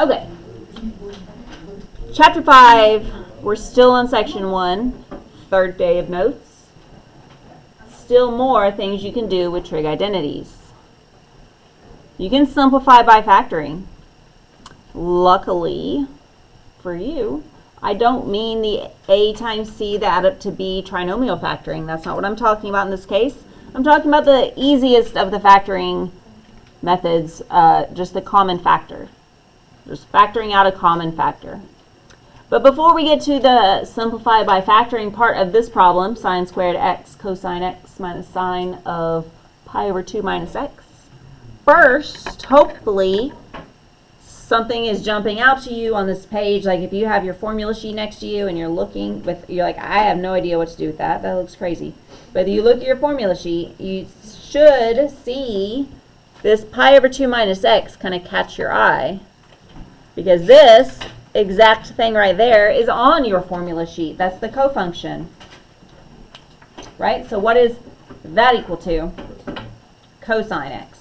Okay. Chapter 5, we're still on section 1, third day of notes. Still more things you can do with trig identities. You can simplify by factoring. Luckily for you, I don't mean the A times C that add up to B trinomial factoring. That's not what I'm talking about in this case. I'm talking about the easiest of the factoring methods, just the common factor. Just factoring out a common factor. But before we get to the simplify by factoring part of this problem, sine squared x cosine x minus sine of pi over 2 minus x, first, hopefully, something is jumping out to you on this page. Like if you have your formula sheet next to you and you're looking with, you're like, I have no idea what to do with that. That looks crazy. But if you look at your formula sheet, you should see this pi over 2 minus x kind of catch your eye. Because this exact thing right there is on your formula sheet. That's the cofunction. Right? So what is that equal to? Cosine x.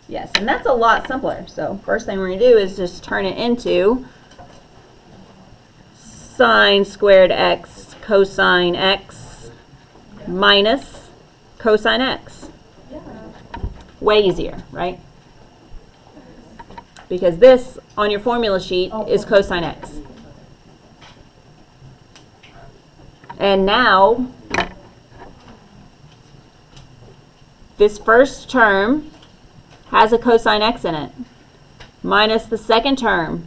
Yes, and that's a lot simpler. So first thing we're going to do is just turn it into sine squared x cosine x minus cosine x. Way easier, right? Because this on your formula sheet is cosine x. And now this first term has a cosine x in it, minus the second term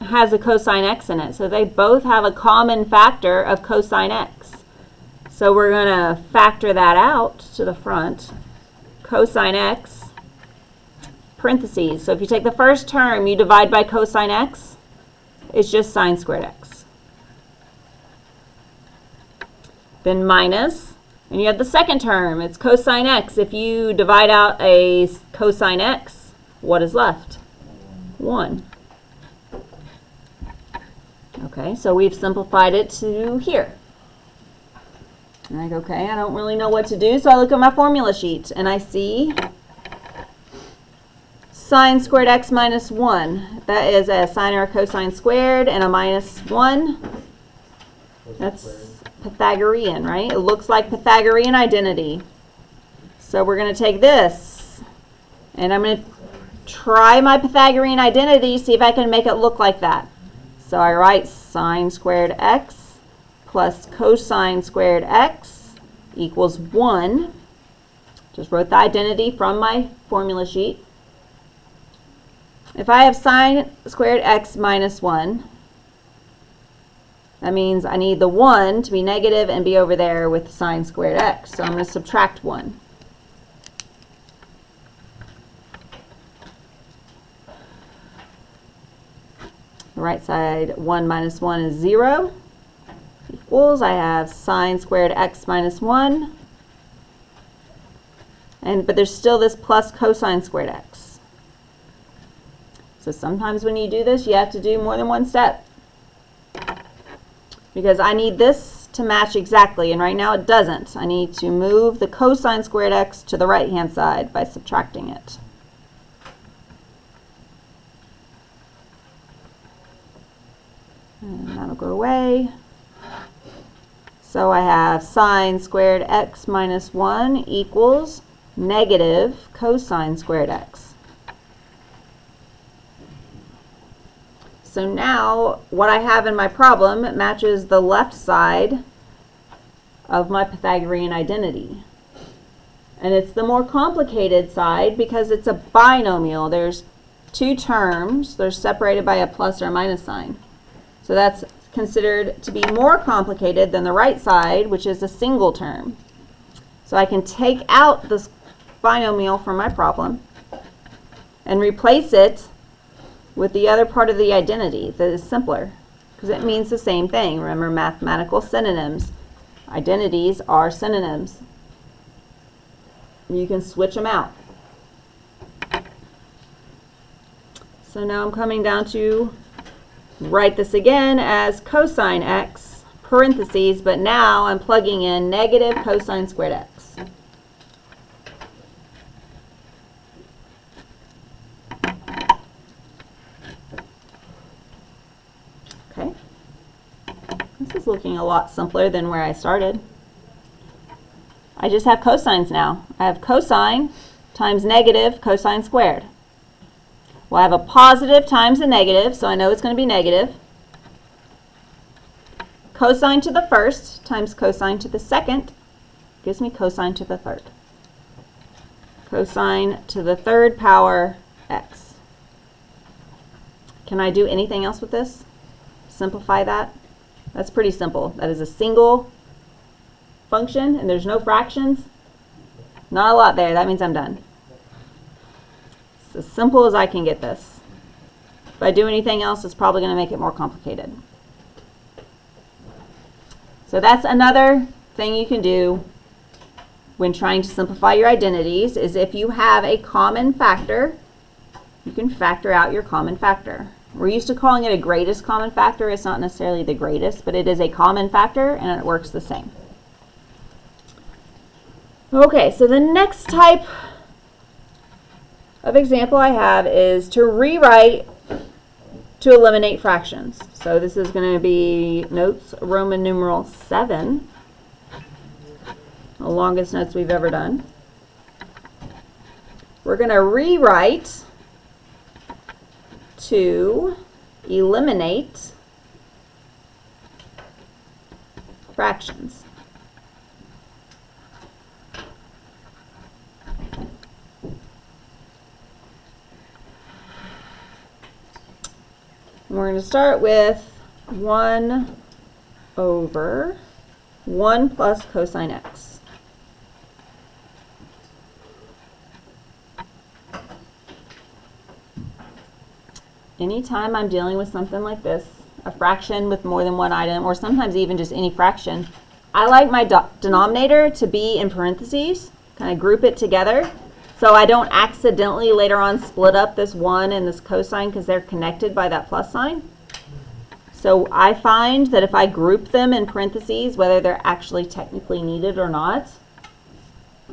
has a cosine x in it. So they both have a common factor of cosine x. So we're going to factor that out to the front. Cosine x, parentheses. So if you take the first term, you divide by cosine x, it's just sine squared x. Then minus, and you have the second term, it's cosine x. If you divide out a cosine x, what is left? 1. Okay, so we've simplified it to here. I'm like, okay, I don't really know what to do, so I look at my formula sheet, and I see sine squared x minus 1. That is a sine or a cosine squared, and a minus 1. That's Pythagorean, right? It looks like Pythagorean identity. So we're going to take this, and I'm going to try my Pythagorean identity, see if I can make it look like that. So I write sine squared x plus cosine squared x equals 1. Just wrote the identity from my formula sheet. If I have sine squared x minus 1, that means I need the 1 to be negative and be over there with sine squared x. So I'm going to subtract 1. The right side, 1 minus 1 is 0. Equals, I have sine squared x minus 1. But there's still this plus cosine squared x. So sometimes when you do this, you have to do more than one step. Because I need this to match exactly, and right now it doesn't. I need to move the cosine squared x to the right-hand side by subtracting it. And that'll go away. So I have sine squared x minus 1 equals negative cosine squared x. So now what I have in my problem matches the left side of my Pythagorean identity. And it's the more complicated side because it's a binomial. There's two terms. They're separated by a plus or a minus sign. So that's considered to be more complicated than the right side, which is a single term. So I can take out this binomial from my problem and replace it with the other part of the identity that is simpler, because it means the same thing. Remember, mathematical synonyms. Identities are synonyms. You can switch them out. So now I'm coming down to write this again as cosine x, parentheses, but now I'm plugging in negative cosine squared x. looking a lot simpler than where I started. I just have cosines now. I have cosine times negative cosine squared. Well, I have a positive times a negative, so I know it's going to be negative. Cosine to the first times cosine to the second gives me cosine to the third. Cosine to the third power x. Can I do anything else with this? Simplify that? That's pretty simple. That is a single function, and there's no fractions. Not a lot there. That means I'm done. It's as simple as I can get this. If I do anything else, it's probably going to make it more complicated. So that's another thing you can do when trying to simplify your identities, is if you have a common factor, you can factor out your common factor. We're used to calling it a greatest common factor. It's not necessarily the greatest, but it is a common factor, and it works the same. Okay, so the next type of example I have is to rewrite to eliminate fractions. So this is going to be notes Roman numeral 7, the longest notes we've ever done. We're going to rewrite to eliminate fractions. And we're going to start with 1 over 1 plus cosine x. Anytime I'm dealing with something like this, a fraction with more than one item, or sometimes even just any fraction, I like my denominator to be in parentheses, kind of group it together, so I don't accidentally later on split up this 1 and this cosine because they're connected by that plus sign. So I find that if I group them in parentheses, whether they're actually technically needed or not,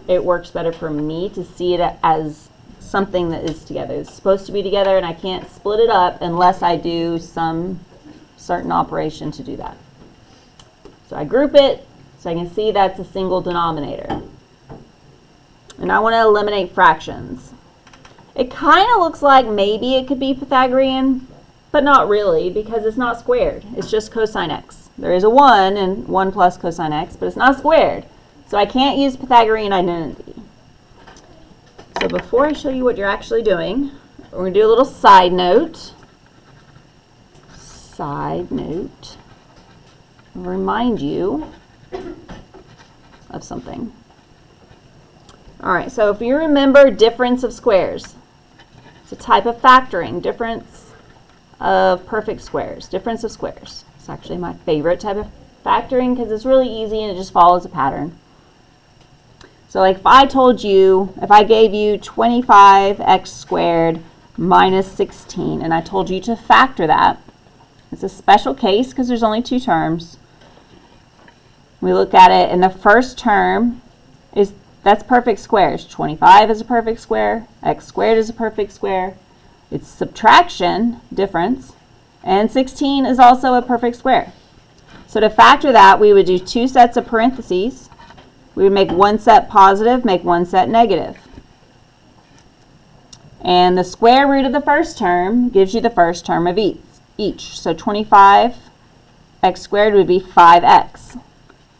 it works better for me to see it as something that is together. It's supposed to be together, and I can't split it up unless I do some certain operation to do that. So I group it so I can see that's a single denominator. And I want to eliminate fractions. It kind of looks like maybe it could be Pythagorean, but not really, because it's not squared. It's just cosine x. There is a 1 and 1 plus cosine x, but it's not squared. So I can't use Pythagorean identity. So before I show you what you're actually doing, we're going to do a little side note. Side note. Remind you of something. All right, so if you remember difference of squares, it's a type of factoring, difference of perfect squares, difference of squares. It's actually my favorite type of factoring because it's really easy and it just follows a pattern. So like if I told you, if I gave you 25x squared minus 16, and I told you to factor that, it's a special case because there's only 2 terms. We look at it, and the first term that's perfect squares. 25 is a perfect square, x squared is a perfect square. It's subtraction, difference, and 16 is also a perfect square. So to factor that, we would do 2 sets of parentheses. We would make 1 set positive, make 1 set negative. And the square root of the first term gives you the first term of each. So 25x squared would be 5x.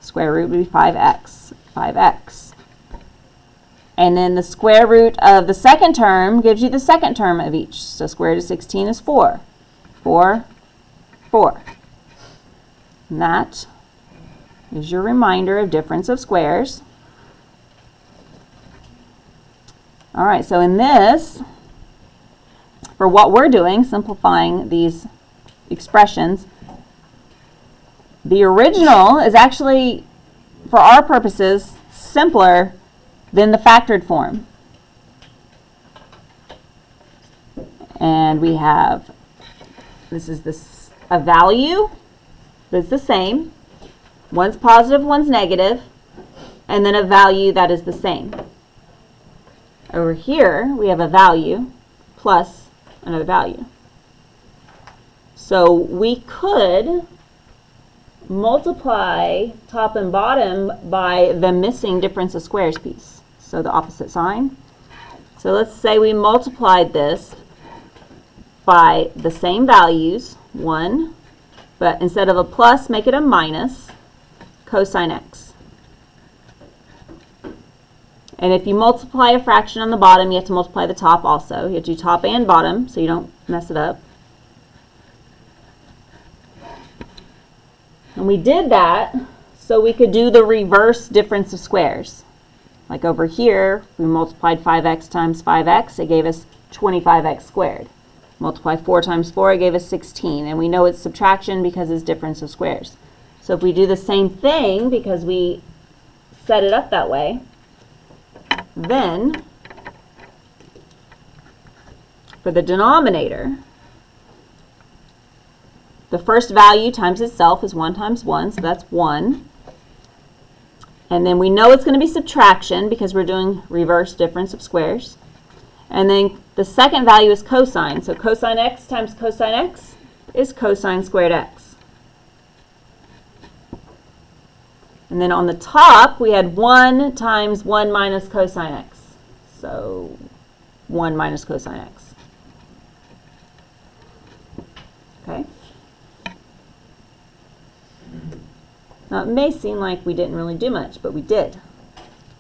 Square root would be 5x, 5x. And then the square root of the second term gives you the second term of each. So square root of 16 is 4. 4, 4. And that is your reminder of difference of squares. All right, so in this, for what we're doing, simplifying these expressions, the original is actually, for our purposes, simpler than the factored form. And we have, this is a value that's the same. One's positive, one's negative, and then a value that is the same. Over here, we have a value plus another value. So we could multiply top and bottom by the missing difference of squares piece. So the opposite sign. So let's say we multiplied this by the same values, 1, but instead of a plus, make it a minus cosine x. And if you multiply a fraction on the bottom, you have to multiply the top also. You have to do top and bottom so you don't mess it up. And we did that so we could do the reverse difference of squares. Like over here, we multiplied 5x times 5x, it gave us 25x squared. Multiply 4 times 4, it gave us 16. And we know it's subtraction because it's difference of squares. So if we do the same thing, because we set it up that way, then for the denominator, the first value times itself is 1 times 1, so that's 1. And then we know it's going to be subtraction because we're doing reverse difference of squares. And then the second value is cosine. So cosine x times cosine x is cosine squared x. And then on the top, we had 1 times 1 minus cosine x. So 1 minus cosine x. Okay? Now, it may seem like we didn't really do much, but we did.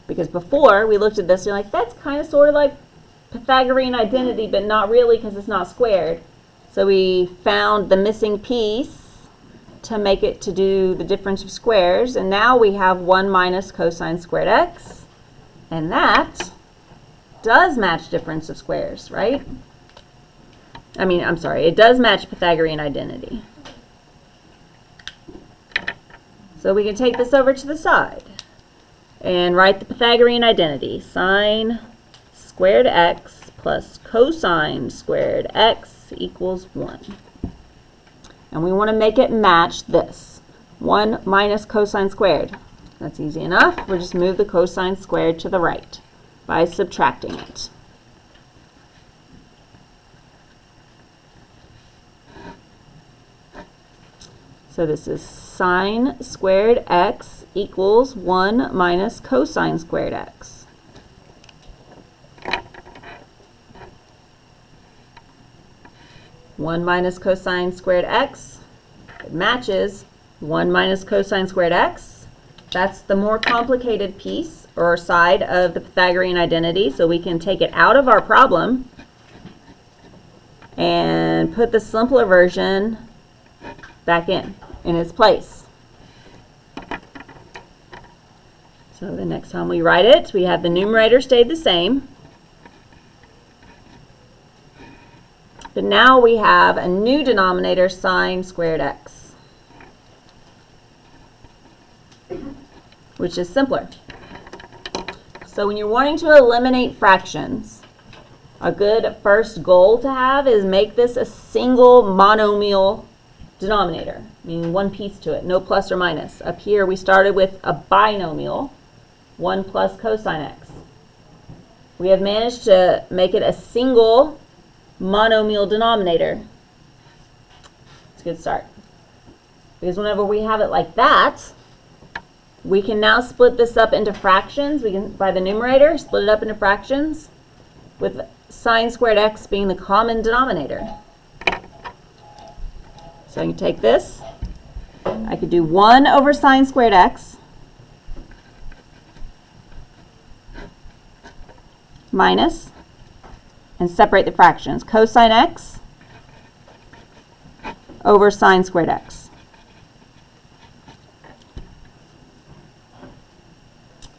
Because before, we looked at this, and you're like, that's kind of sort of like Pythagorean identity, but not really because it's not squared. So we found the missing piece to make it to do the difference of squares, and now we have 1 minus cosine squared x, and that does match difference of squares, right? It does match Pythagorean identity. So we can take this over to the side and write the Pythagorean identity. Sine squared x plus cosine squared x equals 1. And we want to make it match this. 1 minus cosine squared. That's easy enough. We'll just move the cosine squared to the right by subtracting it. So this is sine squared x equals 1 minus cosine squared x. One minus cosine squared x, it matches 1 minus cosine squared x. That's the more complicated piece or side of the Pythagorean identity, so we can take it out of our problem and put the simpler version back in its place. So the next time we write it, we have the numerator stayed the same. But now we have a new denominator, sine squared x, which is simpler. So when you're wanting to eliminate fractions, a good first goal to have is make this a single monomial denominator, meaning one piece to it, no plus or minus. Up here we started with a binomial, 1 plus cosine x. We have managed to make it a single monomial denominator. It's a good start. Because whenever we have it like that, we can now split this up into fractions. We can, by the numerator, split it up into fractions with sine squared x being the common denominator. So I can take this, I could do 1 over sine squared x minus, and separate the fractions, cosine x over sine squared x.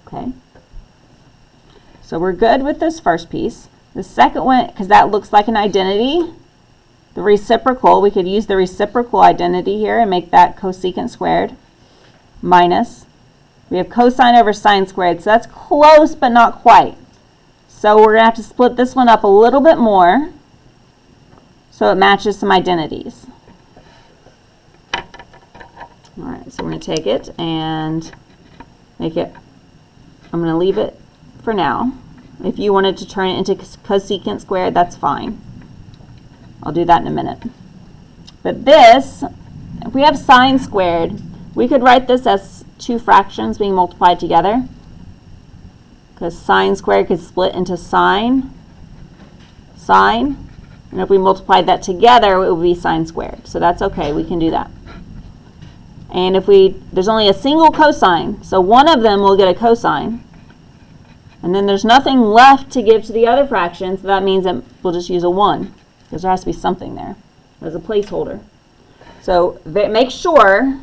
Okay. So we're good with this first piece. The second one, because that looks like an identity, the reciprocal, we could use the reciprocal identity here and make that cosecant squared minus. We have cosine over sine squared, so that's close but not quite. So we're going to have to split this one up a little bit more so it matches some identities. All right, so we're going to take it and make it, I'm going to leave it for now. If you wanted to turn it into cosecant squared, that's fine. I'll do that in a minute. But this, if we have sine squared, We could write this as two fractions being multiplied together, because sine squared could split into sine, and if we multiplied that together, it would be sine squared. So that's okay, we can do that. And if there's only a single cosine, so one of them will get a cosine, and then there's nothing left to give to the other fraction, so that means that we'll just use a 1, because there has to be something there as a placeholder. So make sure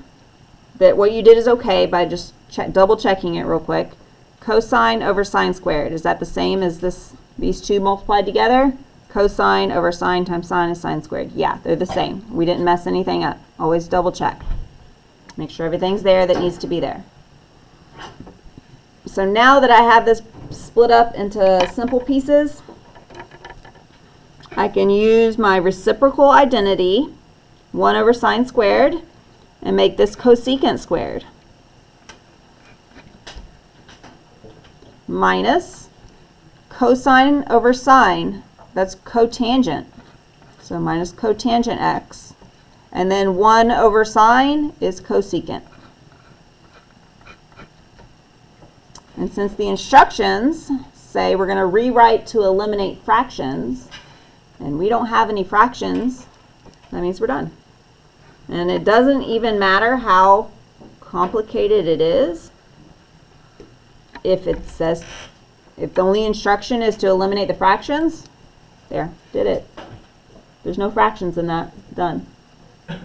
that what you did is okay by just double checking it real quick. Cosine over sine squared, is that the same as these two multiplied together? Cosine over sine times sine is sine squared. Yeah, they're the same. We didn't mess anything up. Always double check. Make sure everything's there that needs to be there. So now that I have this split up into simple pieces, I can use my reciprocal identity, 1 over sine squared, and make this cosecant squared. Minus cosine over sine, that's cotangent. So minus cotangent x. And then 1 over sine is cosecant. And since the instructions say we're going to rewrite to eliminate fractions, and we don't have any fractions, that means we're done. And it doesn't even matter how complicated it is. If it says, if the only instruction is to eliminate the fractions, there, did it. There's no fractions in that, done. All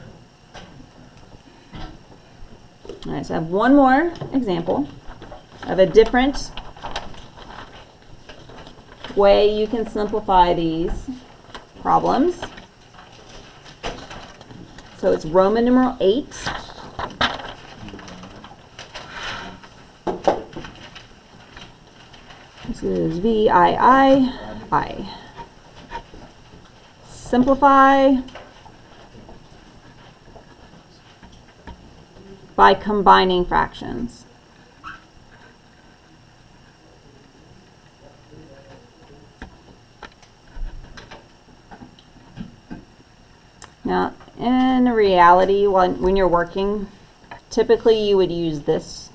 right, so I have one more example of a different way you can simplify these problems. So it's Roman numeral 8. This is VII. Simplify by combining fractions. Now, in reality, when you're working, typically you would use this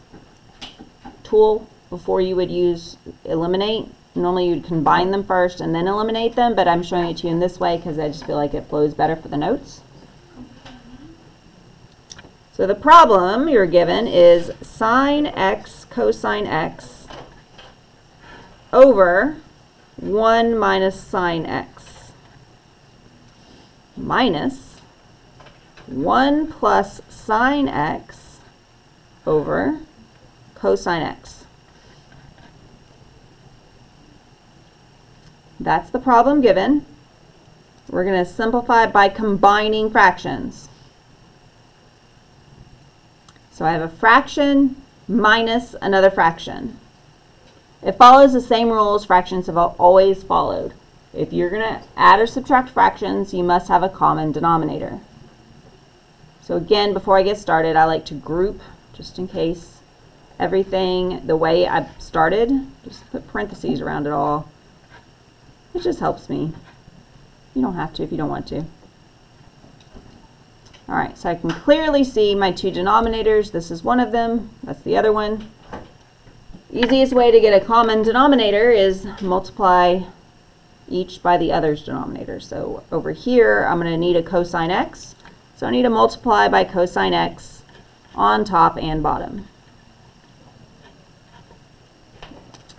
tool before you would use eliminate. Normally you'd combine them first and then eliminate them, but I'm showing it to you in this way because I just feel like it flows better for the notes. So the problem you're given is sine x cosine x over 1 minus sine x minus 1 plus sine x over cosine x. That's the problem given. We're going to simplify by combining fractions. So I have a fraction minus another fraction. It follows the same rules fractions have always followed. If you're going to add or subtract fractions, you must have a common denominator. So again, before I get started, I like to group, just in case, everything the way I started. Just put parentheses around it all. It just helps me. You don't have to if you don't want to. All right, so I can clearly see my two denominators. This is one of them. That's the other one. Easiest way to get a common denominator is multiply each by the other's denominator. So over here, I'm going to need a cosine x. So I need to multiply by cosine x on top and bottom.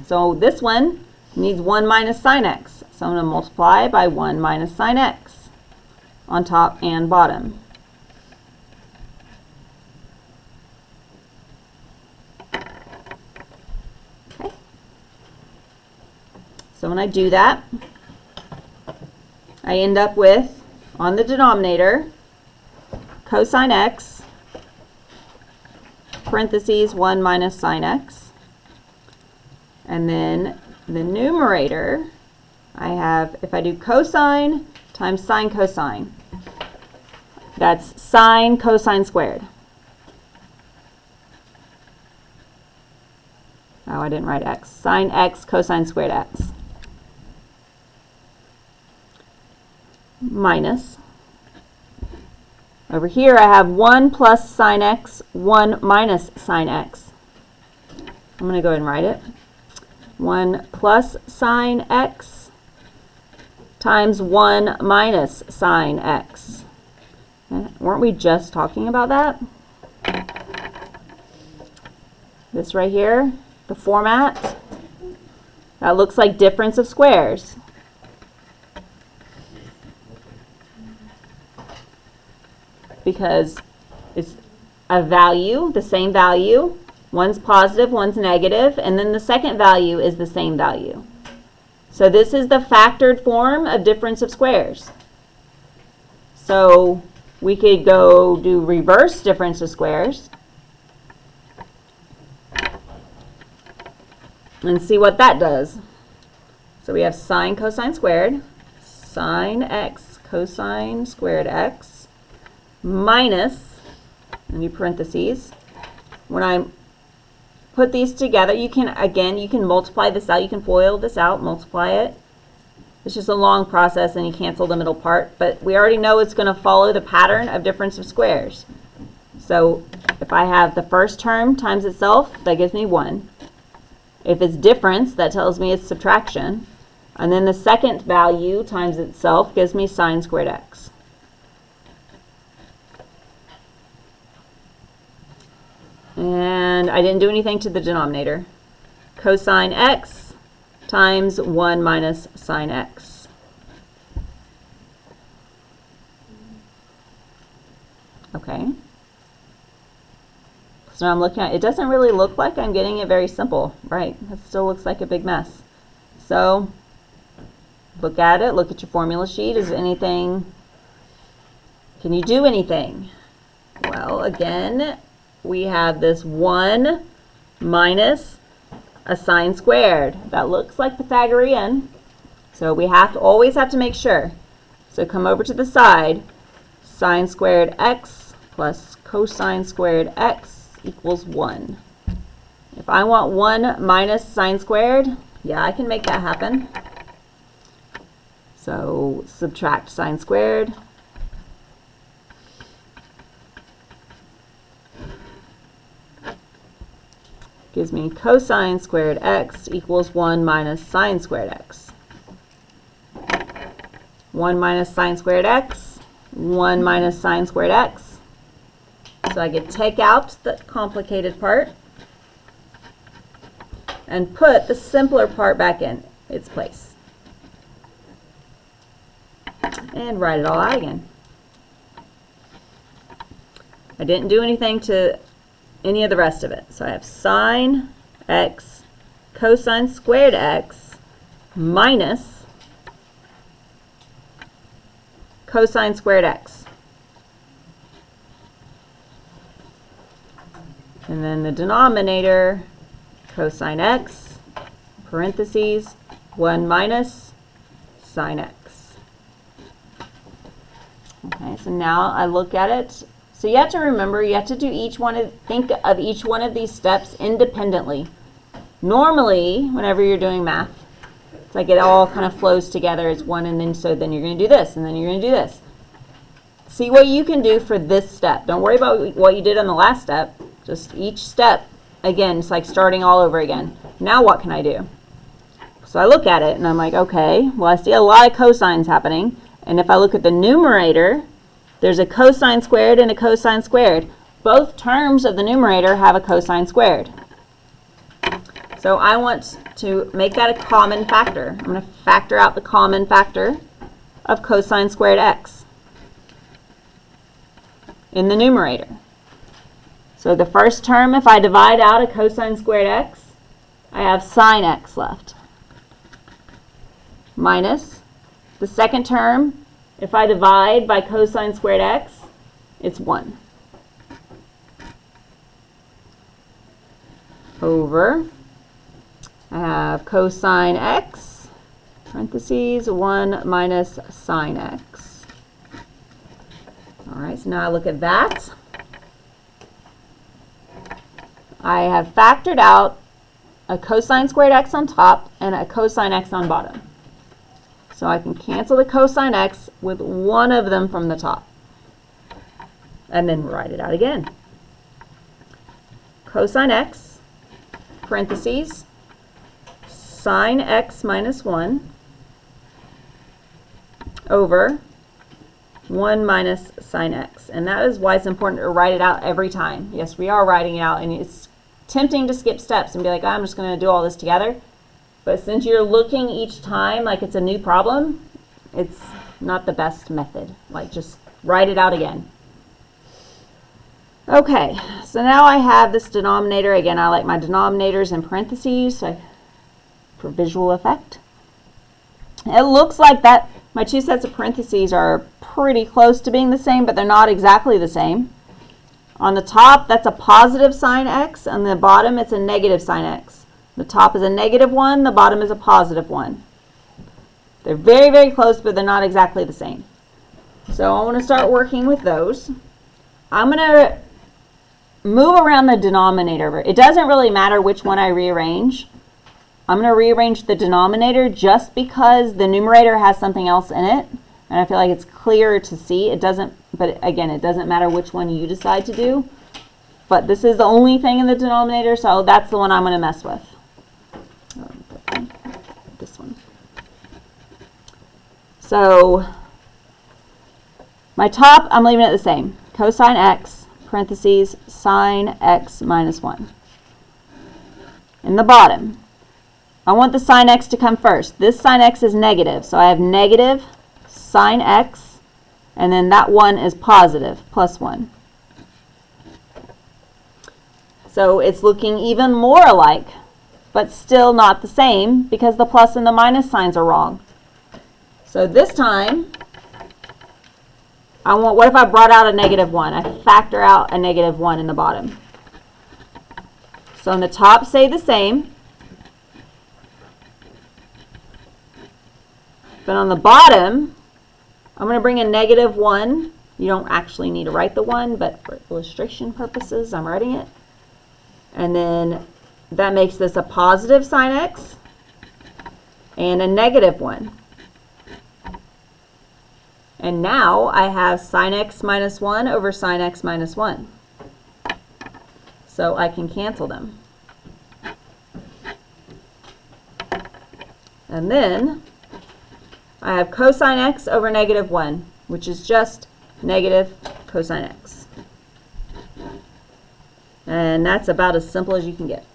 So this one needs 1 minus sine x. So I'm going to multiply by 1 minus sine x on top and bottom. Okay. So when I do that, I end up with, on the denominator, cosine x, parentheses 1 minus sine x, and then the numerator, I have, if I do cosine times sine cosine, that's sine cosine squared. Oh, I didn't write x. Sine x cosine squared x. Minus, Over here I have 1 plus sine x, 1 minus sine x. I'm going to go ahead and write it. 1 plus sine x times 1 minus sine x. Weren't we just talking about that? This right here, the format, that looks like difference of squares. Because it's a value, the same value. One's positive, one's negative, and then the second value is the same value. So this is the factored form of difference of squares. So we could go do reverse difference of squares and see what that does. So we have sine cosine squared, sine x cosine squared x, minus, and you parentheses. When I put these together, you can multiply this out, you can FOIL this out, multiply it. It's just a long process and you cancel the middle part, but we already know it's going to follow the pattern of difference of squares. So if I have the first term times itself, that gives me 1. If it's difference, that tells me it's subtraction. And then the second value times itself gives me sine squared x. And I didn't do anything to the denominator. Cosine x times 1 minus sine x. Okay. So now I'm looking at it. It doesn't really look like I'm getting it very simple, right? It still looks like a big mess. So look at it. Look at your formula sheet. Is anything? Can you do anything? Well, again, we have this 1 minus a sine squared. That looks like Pythagorean. So we always have to make sure. So come over to the side. Sine squared x plus cosine squared x equals 1. If I want 1 minus sine squared, yeah, I can make that happen. So subtract sine squared. Gives me cosine squared x equals 1 minus sine squared x. 1 minus sine squared x, 1 minus sine squared x. So I could take out the complicated part and put the simpler part back in its place. And write it all out again. I didn't do anything to any of the rest of it. So I have sine x cosine squared x minus cosine squared x. And then the denominator, cosine x, parentheses, 1 minus sine x. Okay, so now I look at it. So you have to remember, you have to do think of each one of these steps independently. Normally, whenever you're doing math, it's like it all kind of flows together. It's one, and then you're going to do this, and then you're going to do this. See what you can do for this step. Don't worry about what you did on the last step. Just each step, again, it's like starting all over again. Now what can I do? So I look at it, and I'm like, okay, well, I see a lot of cosines happening. And if I look at the numerator, there's a cosine squared and a cosine squared. Both terms of the numerator have a cosine squared. So I want to make that a common factor. I'm going to factor out the common factor of cosine squared x in the numerator. So the first term, if I divide out a cosine squared x, I have sine x left. Minus the second term, if I divide by cosine squared x, it's 1. Over, I have cosine x, parentheses, 1 minus sine x. All right, so now I look at that. I have factored out a cosine squared x on top and a cosine x on bottom. So I can cancel the cosine x with one of them from the top. And then write it out again. Cosine x, parentheses, sine x minus 1 over 1 minus sine x. And that is why it's important to write it out every time. Yes, we are writing it out, and it's tempting to skip steps and be like, oh, I'm just going to do all this together. But since you're looking each time like it's a new problem, it's not the best method. Like, just write it out again. Okay, so now I have this denominator. Again, I like my denominators in parentheses for visual effect. It looks like that my two sets of parentheses are pretty close to being the same, but they're not exactly the same. On the top, that's a positive sine x. On the bottom, it's a negative sine x. The top is a negative 1, the bottom is a positive 1. They're very, very close, but they're not exactly the same. So I want to start working with those. I'm going to move around the denominator. It doesn't really matter which one I rearrange. I'm going to rearrange the denominator just because the numerator has something else in it, and I feel like it's clearer to see. It doesn't, but again, it doesn't matter which one you decide to do. But this is the only thing in the denominator, so that's the one I'm going to mess with. This one. So my top, I'm leaving it the same. Cosine x, parentheses, sine x minus 1. In the bottom, I want the sine x to come first. This sine x is negative, so I have negative sine x, and then that 1 is positive, plus 1. So it's looking even more alike, but still not the same because the plus and the minus signs are wrong. So this time, what if I brought out a negative 1? I factor out a negative 1 in the bottom. So on the top, stay the same. But on the bottom, I'm going to bring a negative 1. You don't actually need to write the 1, but for illustration purposes, I'm writing it. And then that makes this a positive sine x and a negative 1. And now I have sine x minus 1 over sine x minus 1. So I can cancel them. And then I have cosine x over negative 1, which is just negative cosine x. And that's about as simple as you can get.